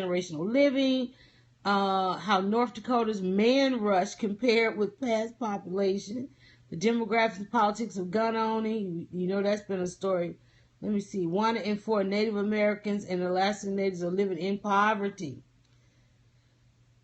generational living, how North Dakota's man rush compared with past population, the demographics and politics of gun owning. You know that's been a story. Let me see. 1 in 4 Native Americans and Alaskan Natives are living in poverty.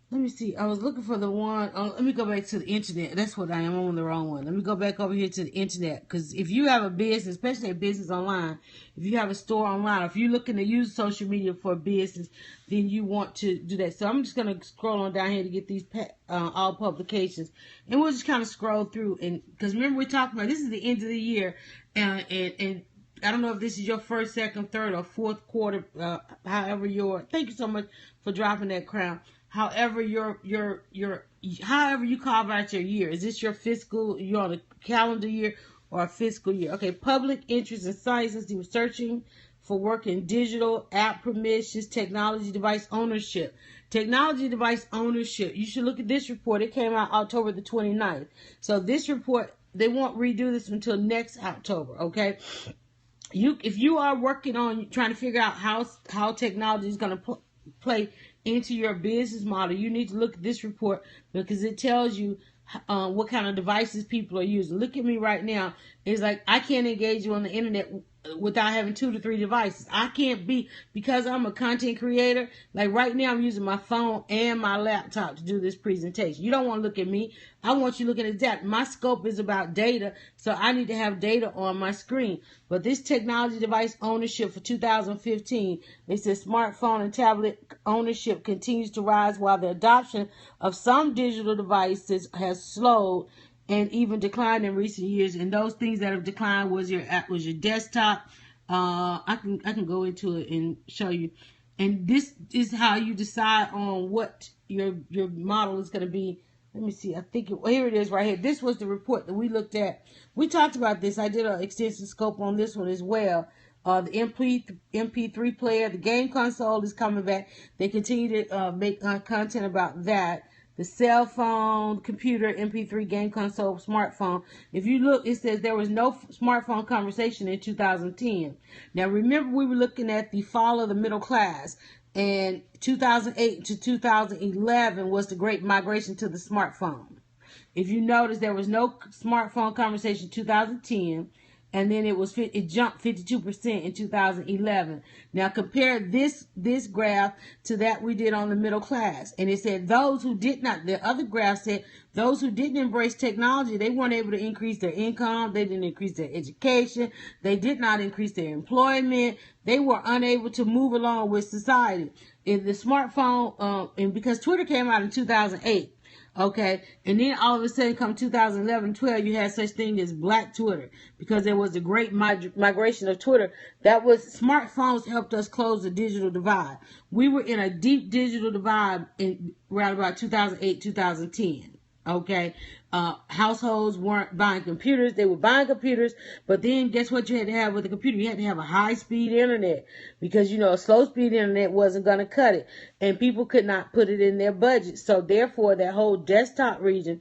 Let me see. I was looking for the one. Let me go back to the internet. That's what I am. I'm on the wrong one. Let me go back over here to the internet. Because if you have a business, especially a business online, if you have a store online, or if you're looking to use social media for business, then you want to do that. So I'm just going to scroll on down here to get these all publications. And we'll just kind of scroll through. And because remember, we're talking about this is the end of the year. And I don't know if this is your first, second, third, or fourth quarter. However, thank you so much for dropping that crown. However, however you carve out your year. Is this your fiscal? You're on a calendar year or a fiscal year? Okay. Public interest in sciences. They were searching for work in digital app permissions, technology device ownership. Technology device ownership. You should look at this report. It came out October the 29th. So this report, they won't redo this until next October. Okay. If you are working on trying to figure out how technology is going to play into your business model, you need to look at this report because it tells you what kind of devices people are using. Look at me right now. It's like I can't engage you on the internet without having 2 to 3 devices. I can't be, because I'm a content creator. Like right now I'm using my phone and my laptop to do this presentation. You don't want to look at me. I want you looking at that. My scope is about data, so I need to have data on my screen. But this technology device ownership for 2015, it says smartphone and tablet ownership continues to rise while the adoption of some digital devices has slowed and even declined in recent years. And those things that have declined was your desktop. I can go into it and show you. And this is how you decide on what your model is going to be. Let me see. I think here it is right here. This was the report that we looked at. We talked about this. I did an extensive scope on this one as well. The MP3 player, the game console is coming back. They continue to make content about that. The cell phone, computer, MP3, game console, smartphone. If you look, it says there was no smartphone conversation in 2010. Now, remember, we were looking at the fall of the middle class. And 2008 to 2011 was the great migration to the smartphone. If you notice, there was no smartphone conversation in 2010. And then it jumped 52% in 2011. Now compare this graph to that we did on the middle class. And it said the other graph said those who didn't embrace technology, they weren't able to increase their income. They didn't increase their education. They did not increase their employment. They were unable to move along with society. In the smartphone, and because Twitter came out in 2008, okay, and then all of a sudden come 2011-12, you had such thing as Black Twitter because there was a great migration of Twitter. That was smartphones helped us close the digital divide. We were in a deep digital divide in around about 2008, 2010. Okay, households weren't buying computers. They were buying computers, but then guess what you had to have with a computer? You had to have a high-speed internet because, a slow-speed internet wasn't going to cut it, and people could not put it in their budget. So therefore, that whole desktop region,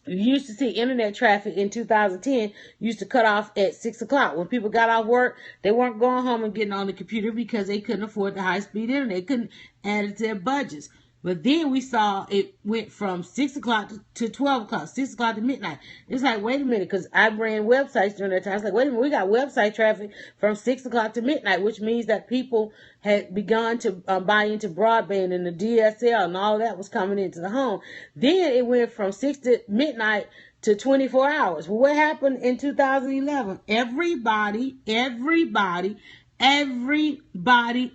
you used to see internet traffic in 2010 used to cut off at 6 o'clock. When people got off work, they weren't going home and getting on the computer because they couldn't afford the high-speed internet. They couldn't add it to their budgets. But then we saw it went from 6 o'clock to 12 o'clock, 6 o'clock to midnight. It's like, wait a minute, because I ran websites during that time. It's like, wait a minute, we got website traffic from 6 o'clock to midnight, which means that people had begun to buy into broadband and the DSL and all that was coming into the home. Then it went from 6 to midnight to 24 hours. Well, what happened in 2011? Everybody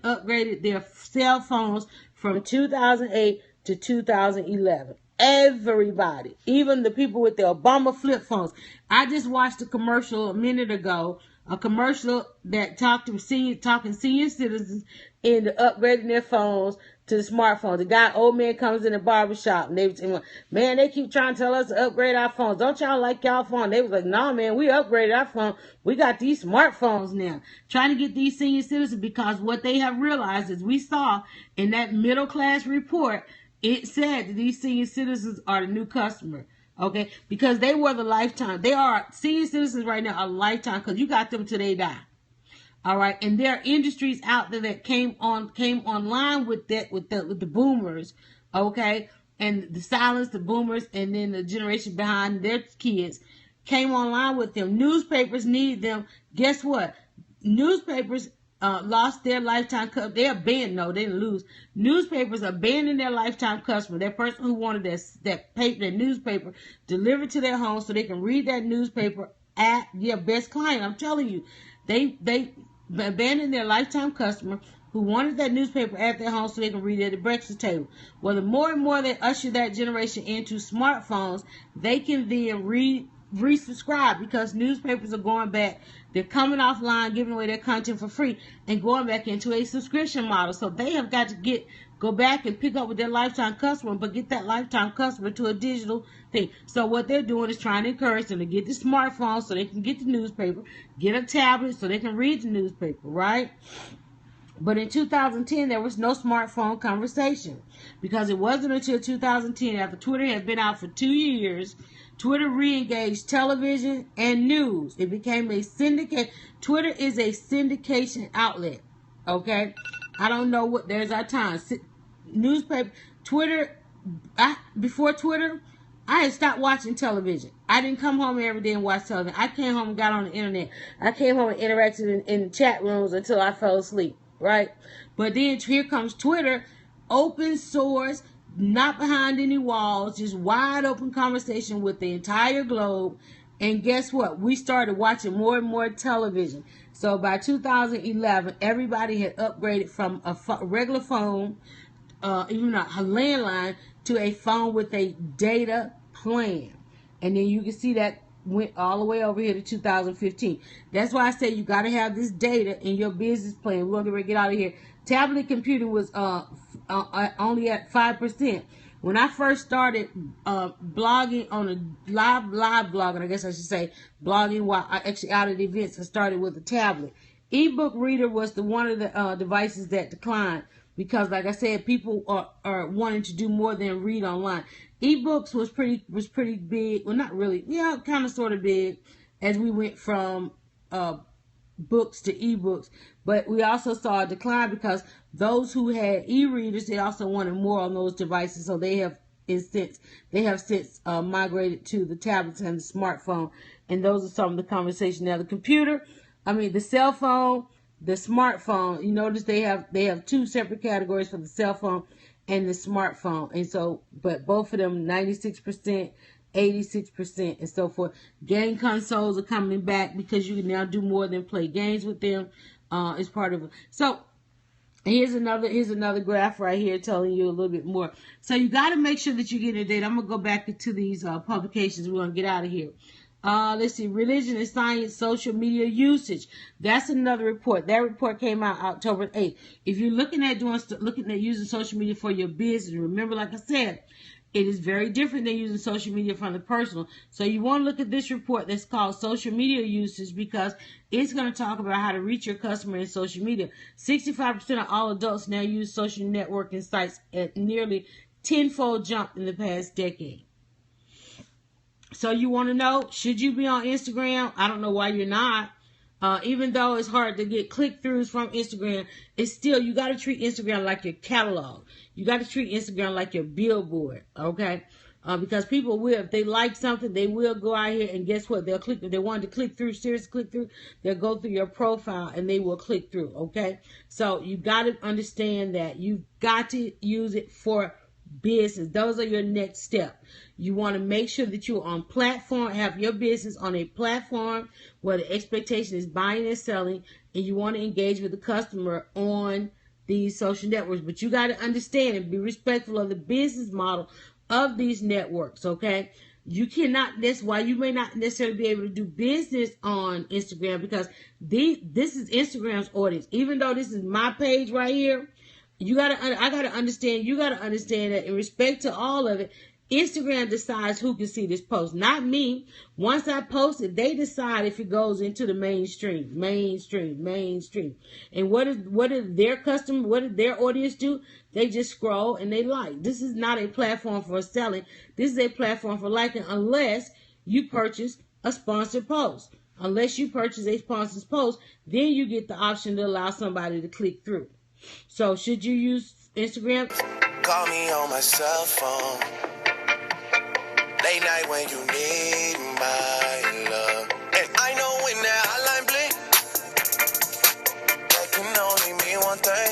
upgraded their cell phones from 2008 to 2011. Everybody, even the people with the Obama flip phones. I just watched a commercial a minute ago, a commercial that talking senior citizens into upgrading their phones to the smartphones. The old man comes in the barbershop and they was saying, man, they keep trying to tell us to upgrade our phones. Don't y'all like y'all phone? They was like, nah, man, we upgraded our phone. We got these smartphones now. Trying to get these senior citizens, because what they have realized is we saw in that middle class report, it said that these senior citizens are the new customer. Okay, because they were the lifetime. They are senior citizens right now, a lifetime, because you got them till they die. All right, and there are industries out there that came online with the boomers, okay, and the silence, the boomers, and then the generation behind their kids came online with them. Newspapers need them. Guess what? Newspapers lost their lifetime customer. They abandoned. No, they didn't lose. Newspapers abandoned their lifetime customer. That person who wanted that newspaper delivered to their home so they can read that newspaper at their best client. I'm telling you, they abandoned their lifetime customer who wanted that newspaper at their home so they can read it at the breakfast table. Well, the more and more they usher that generation into smartphones, they can then resubscribe because newspapers are going back. They're coming offline, giving away their content for free, and going back into a subscription model. So they have got to go back and pick up with their lifetime customer, but get that lifetime customer to a digital thing. So what they're doing is trying to encourage them to get the smartphone so they can get the newspaper, get a tablet so they can read the newspaper, right? But in 2010, there was no smartphone conversation because it wasn't until 2010, after Twitter had been out for 2 years, Twitter re-engaged television and news. It became a syndicate. Twitter is a syndication outlet. Okay? I don't know what, there's our time. Newspaper, Twitter, before Twitter, I had stopped watching television. I didn't come home every day and watch television. I came home and got on the internet. I came home and interacted in chat rooms until I fell asleep, right? But then here comes Twitter, open source, not behind any walls, just wide open conversation with the entire globe. And guess what? We started watching more and more television. So by 2011, everybody had upgraded from a regular phone, even a landline, to a phone with a data plan. And then you can see that went all the way over here to 2015. That's why I say you got to have this data in your business plan. We're going to get out of here. Tablet computing was only at 5%. When I first started blogging on a live blogging, I guess I should say, blogging while I actually out at events, I started with a tablet. Ebook reader was one of the devices that declined because, like I said, people are wanting to do more than read online. Ebooks was pretty big. Well, not really. Yeah, kind of sort of big as we went from books to ebooks. But we also saw a decline because those who had e-readers, they also wanted more on those devices. So they have since migrated to the tablets and the smartphone. And those are some of the conversation. Now, the cell phone, the smartphone, you notice they have two separate categories for the cell phone and the smartphone. And so, but both of them, 96%, 86%, and so forth. Game consoles are coming back because you can now do more than play games with them. It's part of it. So here's another graph right here telling you a little bit more. So you got to make sure that you get a data. I'm gonna go back into these publications. We're gonna get out of here. Let's see, religion and science, social media usage. That's another report. That report came out October 8th. If you're looking at using social media for your business, remember, like I said, it is very different than using social media from the personal. So you want to look at this report that's called social media usage because it's going to talk about how to reach your customer in social media. 65% of all adults now use social networking sites at nearly 10-fold jump in the past decade. So you want to know, should you be on Instagram? I don't know why you're not. Even though it's hard to get click-throughs from Instagram, it's still, you got to treat Instagram like your catalog. You got to treat Instagram like your billboard, okay? Because people will, if they like something, they will go out here and guess what? They'll click, if they wanted to click through, serious click through, they'll go through your profile and they will click through, okay? So you got to understand that you've got to use it for business. Those are your next step. You want to make sure that you're on platform, have your business on a platform where the expectation is buying and selling, and you want to engage with the customer on these social networks. But you got to understand and be respectful of the business model of these networks, okay? You cannot, that's why you may not necessarily be able to do business on Instagram because this is Instagram's audience. Even though this is my page right here, you gotta understand that in respect to all of it, Instagram decides who can see this post, not me. Once I post it, they decide if it goes into the mainstream. And what did their audience do? They just scroll and they like. This is not a platform for selling. This is a platform for liking unless you purchase a sponsored post. unless you purchase a sponsored post, then you get the option to allow somebody to click through. So should you use Instagram? Call me on my cell phone. Late night when you need my love. And I know when that hotline blink, that can only mean one thing.